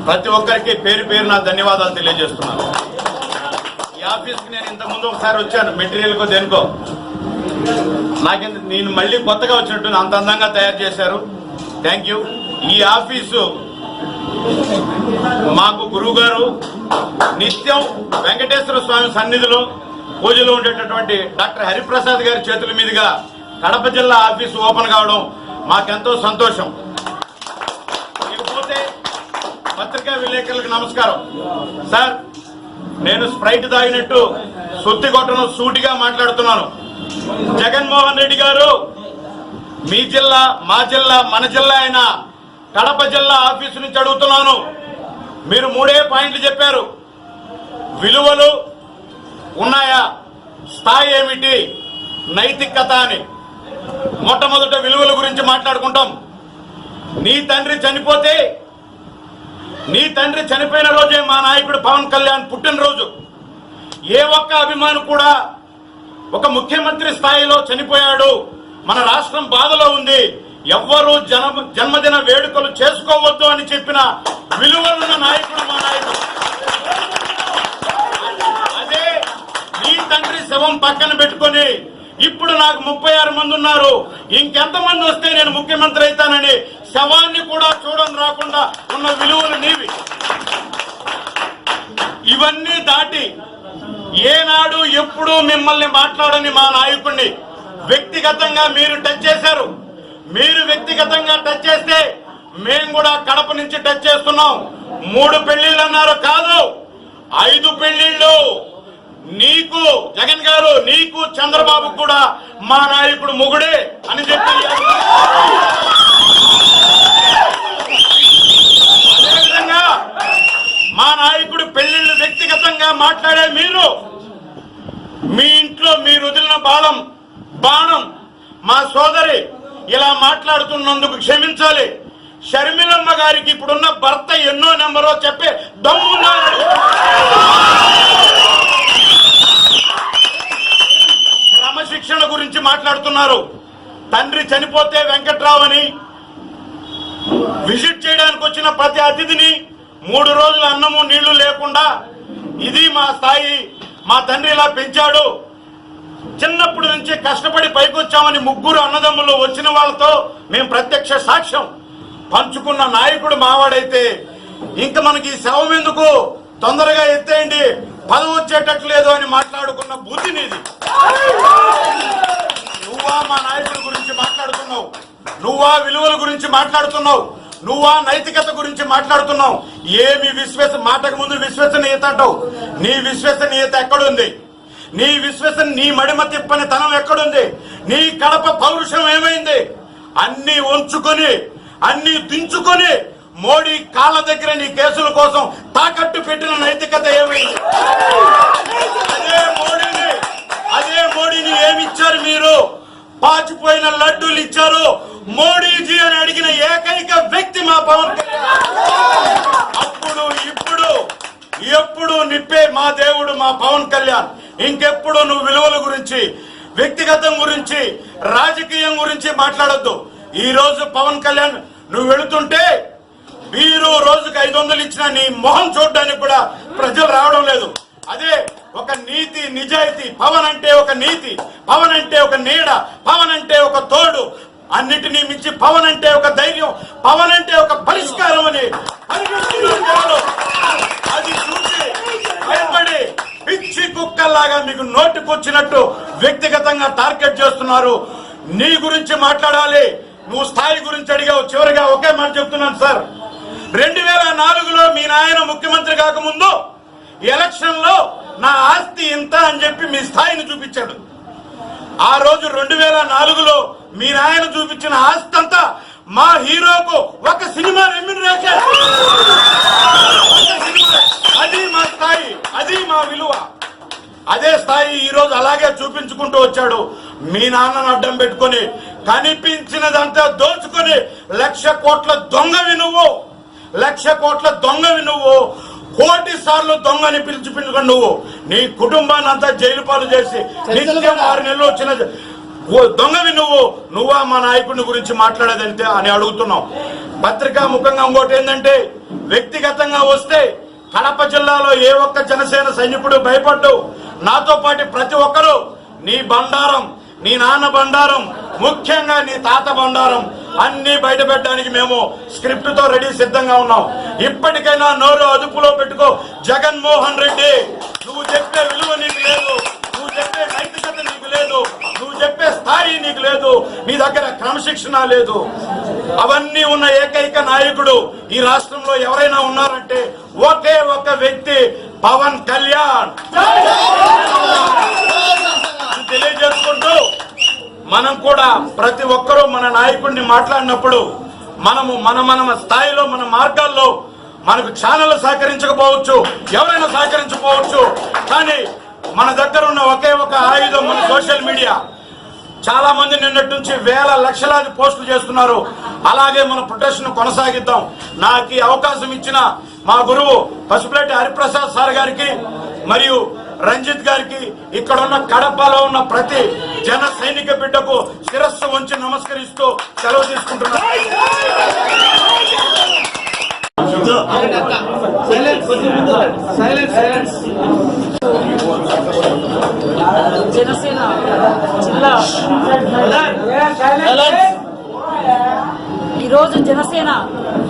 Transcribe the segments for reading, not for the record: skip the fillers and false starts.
ప్రతి ఒక్కరికి పేరు పేరున ధన్యవాదాలు తెలియజేస్తున్నాను. ఈ ఆఫీస్కి నేను ఇంతకుముందు ఒకసారి వచ్చాను, మెటీరియల్కో దేనికో. నేను మళ్ళీ కొత్తగా వచ్చినట్టు అంత అందంగా తయారు చేశారు. Thank you. ఈ ఆఫీసు మాకు గురువు గారు నిత్యం వెంకటేశ్వర స్వామి సన్నిధిలో పూజలో ఉండేటటువంటి డాక్టర్ హరిప్రసాద్ గారి చేతుల మీదుగా కడప జిల్లా ఆఫీసు ఓపెన్ కావడం మాకెంతో సంతోషం. ఇకపోతే పత్రికా విలేకరులకు నమస్కారం. సార్, నేను స్ప్రైట్ తాగినట్టు సొత్తి కొట్టను సూటిగా మాట్లాడుతున్నాను. జగన్మోహన్ రెడ్డి గారు మీ జిల్లా, మా జిల్లా, మన జిల్లా అయిన కడప జిల్లా ఆఫీసు నుంచి అడుగుతున్నాను. మీరు 3 పాయింట్లు చెప్పారు. విలువలు ఉన్నాయా, స్థాయి ఏమిటి, నైతికత అని. మొట్టమొదట విలువల గురించి మాట్లాడుకుంటాం. నీ తండ్రి చనిపోయిన రోజే మా నాయకుడు పవన్ కళ్యాణ్ పుట్టినరోజు. ఏ ఒక్క అభిమాని కూడా ఒక ముఖ్యమంత్రి స్థాయిలో చనిపోయాడు, మన రాష్ట్రం బాధలో ఉంది, ఎవ్వరూ జన్మదిన వేడుకలు చేసుకోవద్దు అని చెప్పిన విలువలున్న నాయకుడు మా నాయకుడు. అదే నీ తండ్రి శవం పక్కన పెట్టుకొని ఇప్పుడు నాకు 36 మంది ఉన్నారు, ఇంకెంతమంది వస్తే నేను ముఖ్యమంత్రి అవుతానని శవాన్ని కూడా చూడని రాకుండా ఉన్న విలువలు నీవి. ఇవన్నీ దాటి ఏనాడు ఎప్పుడూ మిమ్మల్ని మాట్లాడని మా నాయకుడిని వ్యక్తిగతంగా మీరు టచ్ చేశారు. మీరు వ్యక్తిగతంగా టచ్ చేస్తే మేము కూడా కడప నుంచి టచ్ చేస్తున్నాం. 3 పెళ్లిళ్ళు అన్నారు, కాదు 5 పెళ్లిళ్ళు. నీకు జగన్ గారు, నీకు చంద్రబాబు కూడా మా నాయకుడు మొగుడే అని చెప్పి, అదేవిధంగా మా నాయకుడు పెళ్లిళ్ళు వ్యక్తిగతంగా మాట్లాడే మీరు మీ ఇంట్లో మీరు వదిలిన బాణం మా సోదరి ఇలా మాట్లాడుతున్నందుకు క్షమించాలి. షర్మిలమ్మ గారికి ఇప్పుడున్న భర్త ఎన్నో నెంబరో చెప్పే దమ్మున్నారు. క్రమశిక్షణ గురించి మాట్లాడుతున్నారు. తండ్రి చనిపోతే వెంకట్రావు అని విజిట్ చేయడానికి వచ్చిన ప్రతి అతిథిని 3 రోజులు అన్నము నీళ్లు లేకుండా, ఇది మా స్థాయి, మా తండ్రి ఇలా పెంచాడు, చిన్నప్పటి నుంచి కష్టపడి పైకి వచ్చామని 3 అన్నదమ్ములు వచ్చిన వాళ్ళతో మేము ప్రత్యక్ష సాక్ష్యం పంచుకున్న నాయకుడు మావాడైతే ఇంకా మనకి ఈ శవం ఎందుకు, తొందరగా ఎత్తేయండి, పదవి వచ్చేటట్లు లేదు అని మాట్లాడుకున్న బుద్ధి నీది. నువ్వా మా నాయకుడి గురించి మాట్లాడుతున్నావు, నువ్వా విలువల గురించి మాట్లాడుతున్నావు, నువ్వా నైతికత గురించి మాట్లాడుతున్నావు. ఏమి మాటకు ముందు విశ్వసనీయత అంటావు. నీ విశ్వసనీయత ఎక్కడుంది? నీ మడిమ తిప్పని తనం ఎక్కడుంది? నీ కడప పౌరుషం ఏమైంది? అన్ని ఉంచుకొని, అన్ని దించుకొని మోడీ కాళ్ళ దగ్గర నీ కేసుల కోసం తాకట్టు పెట్టిన నైతికత ఏమైంది? అదే మోడీని ఏమిచ్చారు మీరు? పాచిపోయిన లడ్డూలు ఇచ్చారు. మోడీజీ అని అడిగిన ఏకైక వ్యక్తి మా పవన్ కళ్యాణ్. అప్పుడు ఇప్పుడు ఎప్పుడు నిప్పే మా దేవుడు మా పవన్ కళ్యాణ్. ఇంకెప్పుడు నువ్వు విలువల గురించి, వ్యక్తిగతం గురించి, రాజకీయం గురించి మాట్లాడొద్దు. ఈ రోజు పవన్ కళ్యాణ్ నువ్వు వెళుతుంటే మీరు రోజుకు 500 ఇచ్చినా నీ మొహం చూడడానికి కూడా ప్రజలు రావడం లేదు. అదే ఒక నీతి, నిజాయితీ. పవన్ అంటే ఒక నీతి, పవన్ అంటే ఒక నీడ, పవన్ అంటే ఒక తోడు, అన్నిటినీ మించి పవన్ అంటే ఒక ధైర్యం, పవన్ అంటే ఒక పరిష్కారం అని అది చూసి భయపడి పిచ్చి కుక్కల్లాగా మీకు నోటికొచ్చినట్టు వ్యక్తిగతంగా టార్గెట్ చేస్తున్నారు. నీ గురించి మాట్లాడాలి, నువ్వు స్థాయి గురించి అడిగావు. చివరిగా ఒకే మాట చెప్తున్నాను సార్, 2004లో మీ నాయన ముఖ్యమంత్రి కాకముందు ఎలక్షన్ లో నా ఆస్తి ఇంత అని చెప్పి మీ స్థాయిని చూపించాడు. ఆ రోజు 2004లో మీ నాయన చూపించిన ఆస్తి అంతా మా హీరోకు ఒక సినిమా రెమ్యూనరేషన్. అది మా స్థాయి, అది మా విలువ. అదే స్థాయి ఈ రోజు అలాగే చూపించుకుంటూ వచ్చాడు. మీ నాన్నను అడ్డం పెట్టుకుని కనిపించినదంతా దోచుకొని 1,00,000 కోట్ల దొంగవి నువ్వు, 1,00,000 కోట్ల దొంగవి నువ్వు, 1 కోటి సార్లు దొంగని పిలుచుకుని నువ్వు నీ కుటుంబాన్ని అంతా జైలు పాలు చేసి నిత్యం 6 నెలలు వచ్చిన దొంగవి నువ్వా మా నాయకుడిని గురించి మాట్లాడేదంటే అని అడుగుతున్నావు. పత్రికా ముఖంగా ఇంకోటి ఏంటంటే, వ్యక్తిగతంగా వస్తే కడప జిల్లాలో ఏ ఒక్క జనసేన సైనికుడు భయపడ్డు. నాతో పాటు ప్రతి ఒక్కరూ నీ బండారం, నీ నాన్న బండారం, ముఖ్యంగా నీ తాత బండారం అన్ని బయట పెట్టడానికి మేము స్క్రిప్ట్ తో రెడీ సిద్ధంగా ఉన్నాం. ఇప్పటికైనా నోరు అదుపులో పెట్టుకో జగన్మోహన్ రెడ్డి. నువ్వు చెప్పే విలువ నీకు లేదు, నువ్వు చెప్పే నైతికత నీకు లేదు, నువ్వు చెప్పే స్థాయి నీకు లేదు, నీ దగ్గర క్రమశిక్షణ లేదు. అవన్నీ ఉన్న ఏకైక నాయకుడు ఈ రాష్ట్రంలో ఎవరైనా ఉన్నారంటే ఒకే ఒక వ్యక్తి, పవన్ కళ్యాణ్. తెలియజేసుకుంటూ మనం కూడా ప్రతి ఒక్కరూ మన నాయకుడిని మాట్లాడినప్పుడు మనము మన స్థాయిలో మన మార్గాల్లో మనకు ఛానల్ సహకరించకపోవచ్చు, ఎవరైనా సహకరించకపోవచ్చు, కానీ మన దగ్గర ఉన్న ఒకే ఒక ఆయుధం మన సోషల్ మీడియా. చాలా మంది నిన్నటి నుంచి వేల లక్షలాది పోస్టులు చేస్తున్నారు. అలాగే మన ప్రొటెక్షన్ కొనసాగిద్దాం. నాకు ఈ అవకాశం ఇచ్చిన మా గురువు పసుపులేటి హరిప్రసాద్ సార్ గారికి మరియు రంజిత్ గారికి, ఇక్కడ ఉన్న కడపలో ఉన్న ప్రతి జన సైనిక బిడ్డకు శిరస్సు వంచి నమస్కరిస్తూ సెలవు తీసుకుంటున్నాను. జనసేన జిల్లా ఈరోజు జనసేన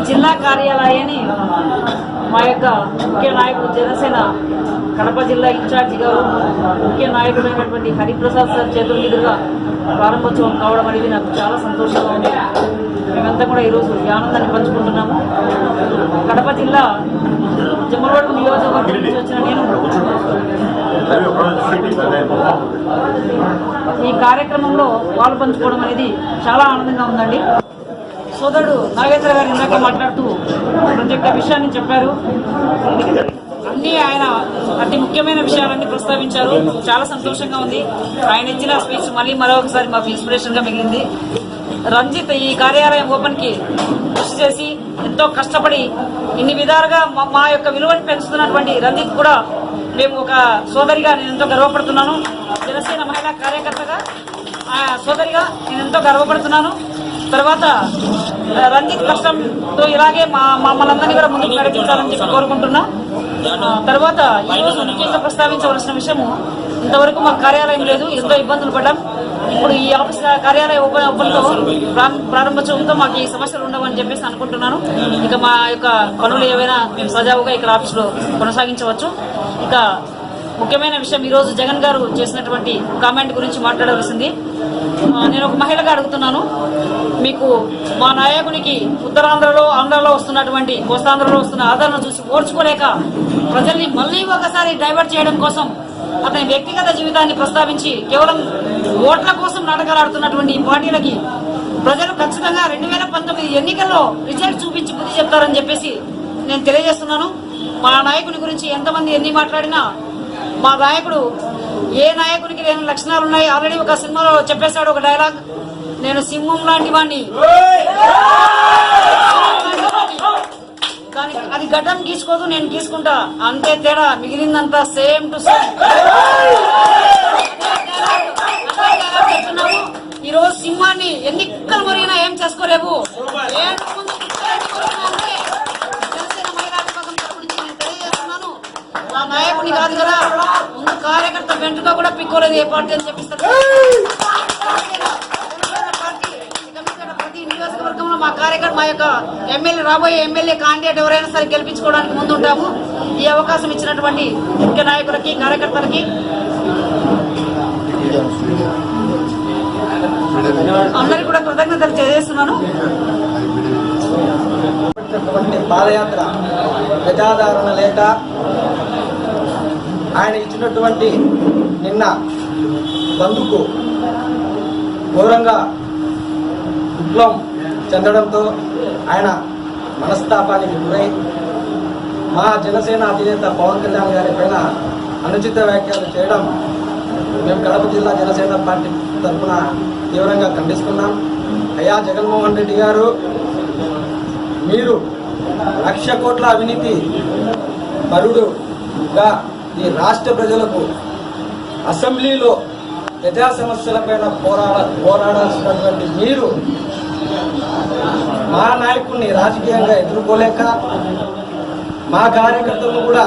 జిల్లా కార్యాలయాన్ని మా యొక్క ముఖ్య నాయకుడు, జనసేన కడప జిల్లా ఇన్ఛార్జిగా ముఖ్య నాయకుడైనటువంటి హరిప్రసాద్ సార్ చేతుల మీదుగా ప్రారంభోత్సవం కావడం అనేది నాకు చాలా సంతోషంగా ఉంది. మేమంతా కూడా ఈరోజు ఈ ఆనందాన్ని పంచుకుంటున్నాము. కడప జిల్లా జమ్మలమడుగు నియోజకవర్గం నుంచి వచ్చిన నేను ఈ కార్యక్రమంలో పాలు పంచుకోవడం అనేది చాలా ఆనందంగా ఉందండి. సోదరుడు నాగేంద్ర గారు ఇందాక మాట్లాడుతూ ప్రతి ఒక్క విషయాన్ని చెప్పారు. అన్ని ఆయన అతి ముఖ్యమైన విషయాలన్నీ ప్రస్తావించారు. చాలా సంతోషంగా ఉంది. ఆయన ఇచ్చిన స్పీచ్ మరొకసారి మాకు ఇన్స్పిరేషన్ గా మిగిలింది. రంజిత్ ఈ కార్యాలయం ఓపెన్ కి కృషి చేసి ఎంతో కష్టపడి ఇన్ని విధాలుగా మా యొక్క విలువను పెంచుతున్నటువంటి రంజిత్ కూడా మేము ఒక సోదరిగా నేను ఎంతో గర్వపడుతున్నాను. జనసేన మహిళా కార్యకర్తగా సోదరిగా నేను ఎంతో గర్వపడుతున్నాను. తర్వాత రంజిత్ కష్టంతో ఇలాగే మమ్మల్ందరినీ కూడా ముందుకు నడిపించాలని చెప్పి కోరుకుంటున్నా. తర్వాత ఈ రోజు ముఖ్యంగా ప్రస్తావించవలసిన విషయము, ఇంతవరకు మాకు కార్యాలయం లేదు, ఎంతో ఇబ్బందులు పడ్డాం. ఇప్పుడు ఈ ఆఫీస్ కార్యాలయ ఓపెన్తో ప్రారంభోత్సవంతో మాకు ఈ సమస్యలు ఉండవని చెప్పేసి అనుకుంటున్నాను. ఇక మా యొక్క పనులు ఏవైనా మేము సజావుగా ఇక్కడ ఆఫీసులో కొనసాగించవచ్చు. ఇక ముఖ్యమైన విషయం, ఈరోజు జగన్ గారు చేసినటువంటి కామెంట్ గురించి మాట్లాడవలసింది. నేను ఒక మహిళగా అడుగుతున్నాను, మీకు మా నాయకునికి ఉత్తరాంధ్రలో, ఆంధ్రలో వస్తున్నటువంటి కోస్తాంధ్రలో వస్తున్న ఆదరణ చూసి ఓర్చుకోలేక ప్రజల్ని మళ్లీ ఒకసారి డైవర్ట్ చేయడం కోసం అతని వ్యక్తిగత జీవితాన్ని ప్రస్తావించి కేవలం ఓట్ల కోసం నాటకాలు ఆడుతున్నటువంటి ఈ పార్టీలకి ప్రజలు ఖచ్చితంగా 2019 ఎన్నికల్లో రిజల్ట్ చూపించి బుద్ధి చెప్తారని చెప్పేసి నేను తెలియజేస్తున్నాను. మా నాయకుని గురించి ఎంతమంది ఎన్ని మాట్లాడినా మా నాయకుడు ఏ నాయకునికి లేని లక్షణాలు ఉన్నాయి. ఆల్రెడీ ఒక సినిమాలో చెప్పేశాడు ఒక డైలాగ్, నేను సింహం లాంటి వాడిని, కానీ అది గడ్డం గీసుకోదు, నేను గీసుకుంటా, అంతే తేడా, మిగిలిందంతా సేమ్ టు సేమ్. చెప్తున్నాము, ఈ రోజు సింహాన్ని ఎన్నికలు మొరిగినా ఏం చేసుకోలేవు. జనసేన మహిళా విభాగం తరపు నుంచి నేను తెలియజేస్తున్నాను, మా నాయకుని కాదు కదా, ముందు కార్యకర్త వెంటగా కూడా పిక్కోలేదు ఏ పార్టీ అని చెప్పిస్తారు. ప్రతి నియోజకవర్గంలో మా కార్యకర్త, మా యొక్క ఎమ్మెల్యే, రాబోయే ఎమ్మెల్యే క్యాండిడేట్ ఎవరైనా సరే గెలిపించుకోవడానికి ముందుంటాము. ఈ అవకాశం ఇచ్చినటువంటి ముఖ్య నాయకులకి, కార్యకర్తలకి అందరికీ కూడా కృతజ్ఞతలు తెలియజేస్తున్నాను. పాదయాత్ర ప్రజాదరణ లేక ఆయన ఇచ్చినటువంటి నిన్న బంధుకు ఘోరంగా విప్లవం చెందడంతో ఆయన మనస్తాపానికి గురై మా జనసేన అధినేత పవన్ కళ్యాణ్ గారి పైన అనుచిత వ్యాఖ్యలు చేయడం మేము కడప జిల్లా జనసేన పార్టీ తరఫున తీవ్రంగా ఖండిస్తున్నాం. అయ్యా జగన్మోహన్ రెడ్డి గారు, మీరు 1,00,000 కోట్ల అవినీతి పరుడుగా ఈ రాష్ట్ర ప్రజలకు అసెంబ్లీలో ప్రజా సమస్యలపైన పోరాడాల్సినటువంటి మీరు మా నాయకుడిని రాజకీయంగా ఎదుర్కోలేక మా కార్యకర్తలను కూడా